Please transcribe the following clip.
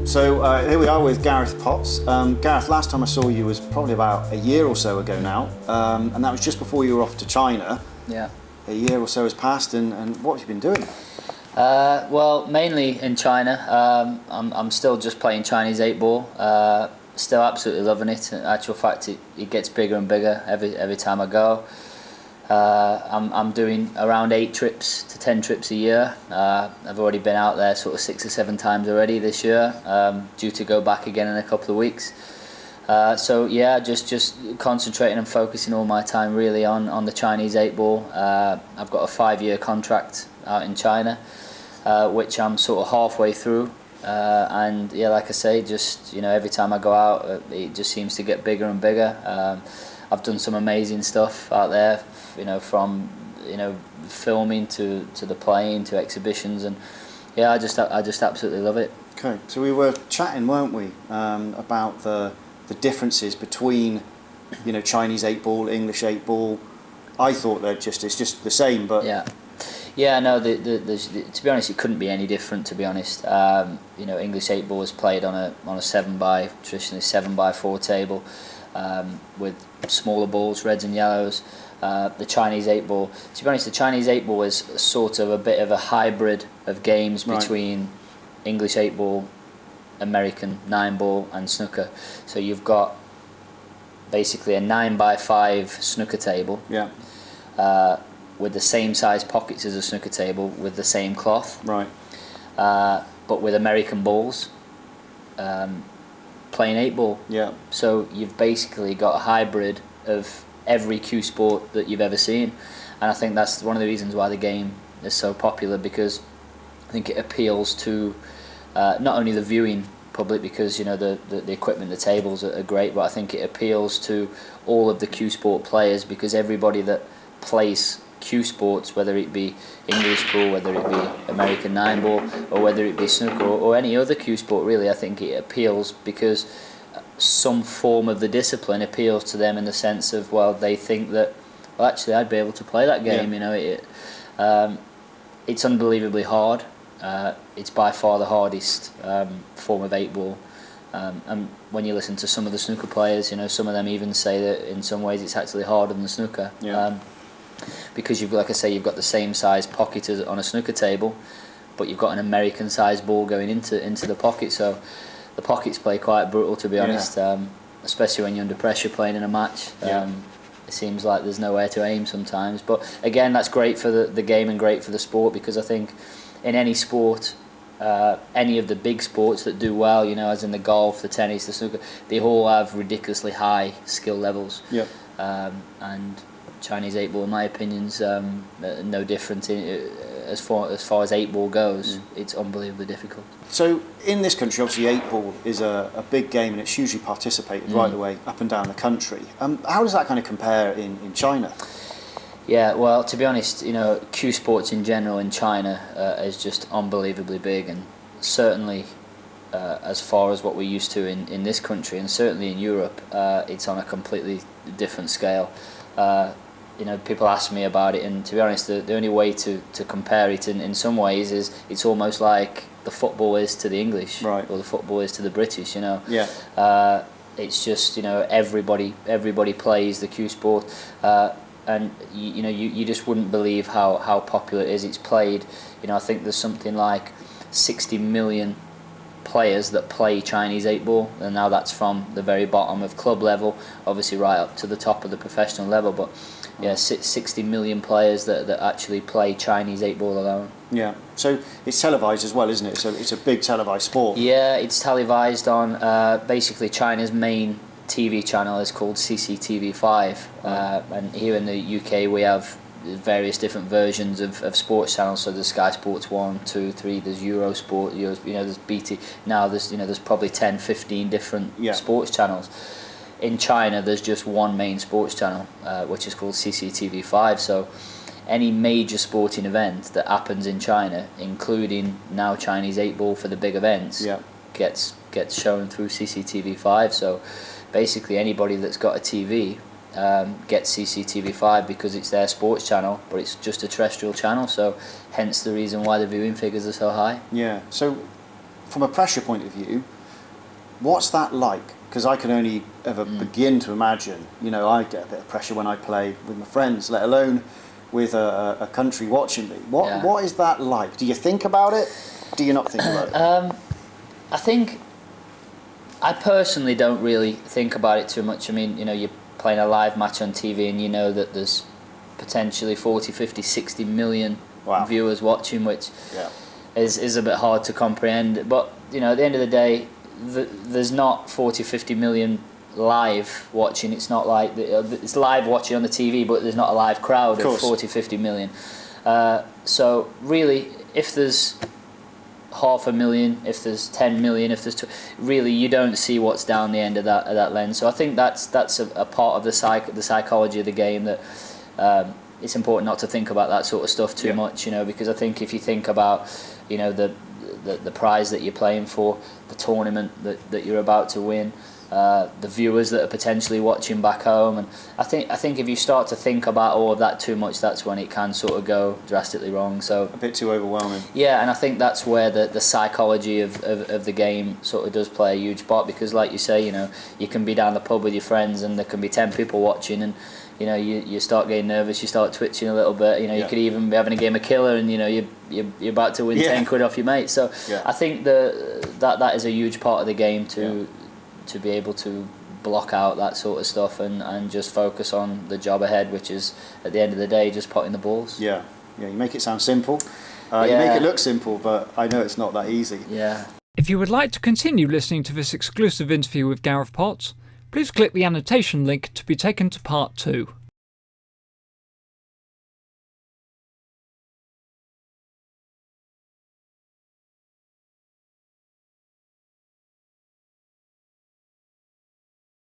So here we are with Gareth Potts. Gareth, last time I saw you was probably about a year or so ago now, and that was just before you were off to China. Yeah. A year or so has passed, and what have you been doing? Well, mainly in China. I'm still just playing Chinese 8-ball. Still absolutely loving it. In actual fact, it gets bigger and bigger every time I go. I'm doing around 8 trips to 10 trips a year. I've already been out there sort of 6 or 7 times already this year. Due to go back again in a couple of weeks. So yeah, just concentrating and focusing all my time really on the Chinese 8-ball. I've got a 5-year contract out in China, which I'm sort of halfway through. And yeah, like I say, just every time I go out, it just seems to get bigger and bigger. I've done some amazing stuff out there, from filming to the playing to exhibitions, and yeah, I just absolutely love it. Okay, so we were chatting, weren't we, about the differences between Chinese 8-ball, English 8-ball. I thought it's just the same, but yeah, no. To be honest, it couldn't be any different. To be honest, English 8-ball is played on a traditionally 7x4 table, with smaller balls, reds and yellows. The Chinese 8-ball. To be honest, the Chinese 8-ball is sort of a bit of a hybrid of games between English 8-ball, American 9-ball, and snooker. So you've got basically a 9x5 snooker table. Yeah. With the same size pockets as a snooker table, with the same cloth. Right. But with American balls, playing 8-ball. Yeah. So you've basically got a hybrid of every cue sport that you've ever seen, and I think that's one of the reasons why the game is so popular, because I think it appeals to not only the viewing public, because the equipment, the tables are great, but I think it appeals to all of the cue sport players, because everybody that plays cue sports, whether it be English ball, whether it be American 9-ball, or whether it be snooker or any other cue sport, really, I think it appeals because some form of the discipline appeals to them in the sense of, well, they think that, well, actually I'd be able to play that game. It's unbelievably hard. It's by far the hardest form of 8-ball, and when you listen to some of the snooker players, some of them even say that in some ways it's actually harder than snooker. Because you've got the same size pocket as on a snooker table, but you've got an American sized ball going into the pocket, so the pockets play quite brutal, to be honest, especially when you're under pressure playing in a match. It seems like there's nowhere to aim sometimes, but again, that's great for the game and great for the sport, because I think in any sport, any of the big sports that do well, as in the golf, the tennis, the snooker, they all have ridiculously high skill levels. And Chinese 8-ball, in my opinion, is no different as far as 8-ball goes. It's unbelievably difficult. So in this country, obviously 8-ball is a big game, and it's hugely participated right the way up and down the country. How does that kind of compare in China? Yeah, well, to be honest, cue sports in general in China is just unbelievably big, and certainly as far as what we're used to in this country, and certainly in Europe, it's on a completely different scale. People ask me about it, and to be honest, the only way to compare it in some ways is it's almost like the football is to the English, or the football is to the British. It's just everybody plays the cue sport, and you just wouldn't believe how popular it is. It's played. I think there's something like 60 million players that play Chinese 8-ball, and now that's from the very bottom of club level, obviously right up to the top of the professional level, but 60 million players that actually play Chinese 8-ball alone. Yeah, so it's televised as well, isn't it? So it's a big televised sport. Yeah, it's televised on basically China's main TV channel is called CCTV5, and here in the UK we have various different versions of sports channels. So there's Sky Sports 1, 2, 3, there's Eurosport, there's BT. Now there's probably 10, 15 different sports channels. In China there's just one main sports channel, which is called CCTV5. So any major sporting event that happens in China, including now Chinese 8-ball for the big events, gets shown through CCTV5. So basically anybody that's got a TV gets CCTV5 because it's their sports channel, but it's just a terrestrial channel, so hence the reason why the viewing figures are so high. Yeah, so from a pressure point of view, What's that like? Because I can only ever begin to imagine. You know, I get a bit of pressure when I play with my friends, let alone with a country watching me. What is that like? Do you think about it? Do you not think about it? I think I personally don't really think about it too much. I mean, you know, you're playing a live match on TV and you know that there's potentially 40, 50, 60 million viewers watching, which is a bit hard to comprehend. But, you know, at the end of the day, there's not 40, 50 million live watching. It's not like it's live watching on the TV, but there's not a live crowd of 40, 50 million. So really, if there's 500,000, if there's 10 million, if there's really, you don't see what's down the end of that lens. So I think that's a part of the psychology of the game, that it's important not to think about that sort of stuff too much, you know, because I think if you think about, you know, the prize that you're playing for, the tournament that you're about to win, the viewers that are potentially watching back home, and I think if you start to think about all of that too much, that's when it can sort of go drastically wrong. So a bit too overwhelming. Yeah, and I think that's where the psychology of the game sort of does play a huge part, because like you say, you know, you can be down the pub with your friends and there can be 10 people watching, and you know, you start getting nervous, you start twitching a little bit, you know, you could even be having a game of killer and, you know, you're about to win 10 quid off your mate. So I think that is a huge part of the game to be able to block out that sort of stuff and just focus on the job ahead, which is, at the end of the day, just potting the balls. Yeah, you make it sound simple. You make it look simple, but I know it's not that easy. Yeah. If you would like to continue listening to this exclusive interview with Gareth Potts, please click the annotation link to be taken to part 2.